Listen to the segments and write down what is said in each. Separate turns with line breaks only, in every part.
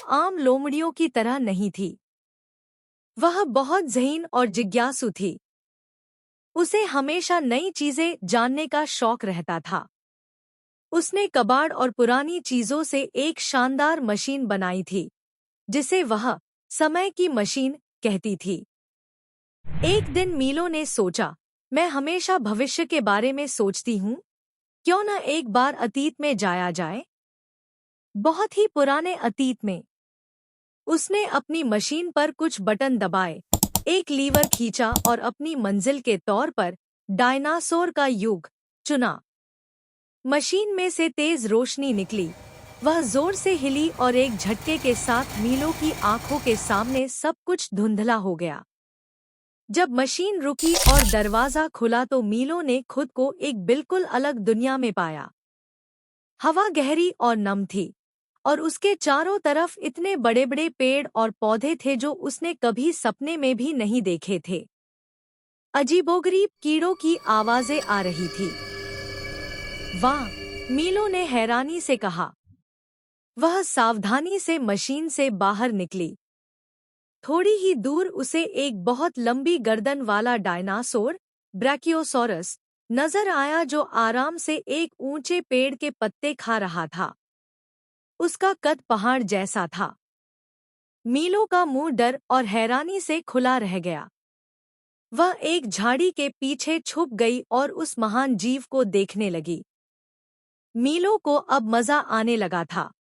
आम लोमड़ियों की तरह नहीं थी। वह बहुत ज़हीन और जिज्ञासु थी। उसे हमेशा नई चीजें जानने का शौक रहता था। उसने कबाड़ और पुरानी चीजों से एक शानदार मशीन बनाई थी, जिसे वह समय की मशीन कहती थी। एक दिन मीलो ने सोचा, मैं हमेशा भविष्य के बारे में सोचती हूँ, क्यों न एक बार अतीत में जाया जाए। बहुत ही पुराने अतीत में। उसने अपनी मशीन पर कुछ बटन दबाए, एक लीवर खींचा और अपनी मंजिल के तौर पर डायनासोर का युग चुना। मशीन में से तेज रोशनी निकली, वह जोर से हिली और एक झटके के साथ मीलो की आंखों के सामने सब कुछ धुंधला हो गया। जब मशीन रुकी और दरवाजा खुला तो मीलो ने खुद को एक बिल्कुल अलग दुनिया में पाया। हवा गहरी और नम थी, और उसके चारों तरफ इतने बड़े बड़े पेड़ और पौधे थे जो उसने कभी सपने में भी नहीं देखे थे। अजीबोगरीब कीड़ों की आवाजें आ रही थी। वाह, मीलो ने हैरानी से कहा। वह सावधानी से मशीन से बाहर निकली। थोड़ी ही दूर उसे एक बहुत लंबी गर्दन वाला डायनासोर, ब्रैकियोसॉरस, नजर आया जो आराम से एक ऊंचे पेड़ के पत्ते खा रहा था। उसका कद पहाड़ जैसा था। मीलो का मुंह डर और हैरानी से खुला रह गया। वह एक झाड़ी के पीछे छुप गई और उस महान जीव को देखने लगी। मीलो को अब मजा आने लगा था।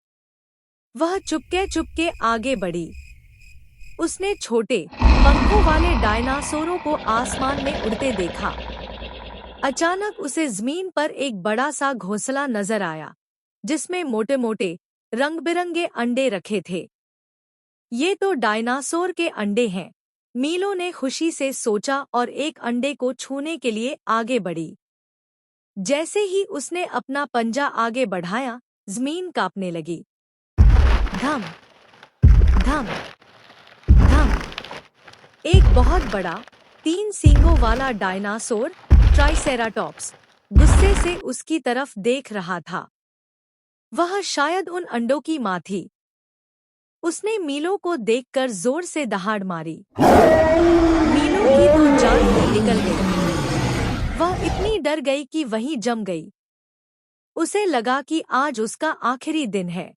वह चुपके चुपके आगे बढ़ी। उसने छोटे पंखों वाले डायनासोरों को आसमान में उड़ते देखा। अचानक उसे जमीन पर एक बड़ा सा घोंसला नजर आया, जिसमें मोटे मोटे रंग-बिरंगे अंडे रखे थे। ये तो डायनासोर के अंडे हैं, मीलो ने खुशी से सोचा और एक अंडे को छूने के लिए आगे बढ़ी। जैसे ही उसने अपना पंजा आगे बढ़ाया, जमीन कांपने लगी। धम धम धम। एक बहुत बड़ा 3 सींगों वाला डायनासोर, ट्राइसेराटॉप्स, गुस्से से उसकी तरफ देख रहा था। वह शायद उन अंडों की मां थी। उसने मीलो को देखकर जोर से दहाड़ मारी। मीलो की तो जान ही निकल गई। वह इतनी डर गई कि वहीं जम गई। उसे लगा कि आज उसका आखिरी दिन है।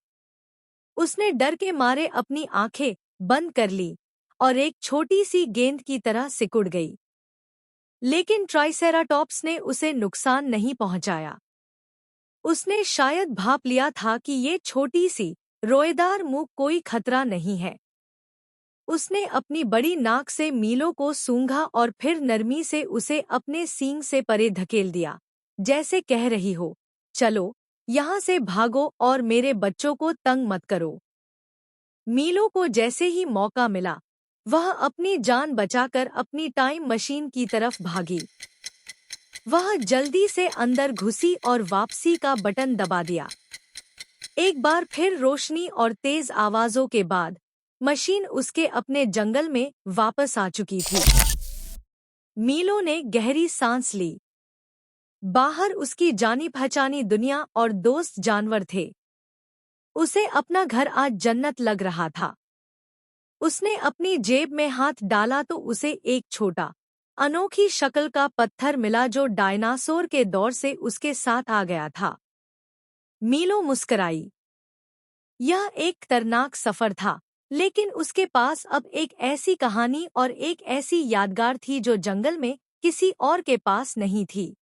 उसने डर के मारे अपनी आंखें बंद कर ली और एक छोटी सी गेंद की तरह सिकुड़ गई। लेकिन ट्राइसेराटॉप्स ने उसे नुकसान नहीं पहुंचाया। उसने शायद भाप लिया था कि ये छोटी सी रोएदार मुंह कोई खतरा नहीं है। उसने अपनी बड़ी नाक से मीलो को सूंघा और फिर नरमी से उसे अपने सींग से परे धकेल दिया, जैसे कह रही हो, चलो यहाँ से भागो और मेरे बच्चों को तंग मत करो। मीलो को जैसे ही मौका मिला, वह अपनी जान बचाकर अपनी टाइम मशीन की तरफ भागी। वह जल्दी से अंदर घुसी और वापसी का बटन दबा दिया। एक बार फिर रोशनी और तेज आवाजों के बाद मशीन उसके अपने जंगल में वापस आ चुकी थी। मीलो ने गहरी सांस ली। बाहर उसकी जानी पहचानी दुनिया और दोस्त जानवर थे। उसे अपना घर आज जन्नत लग रहा था। उसने अपनी जेब में हाथ डाला तो उसे एक छोटा, अनोखी शक्ल का पत्थर मिला जो डायनासोर के दौर से उसके साथ आ गया था। मीलो मुस्कराई। यह एक खतरनाक सफर था, लेकिन उसके पास अब एक ऐसी कहानी और एक ऐसी यादगार थी जो जंगल में किसी और के पास नहीं थी।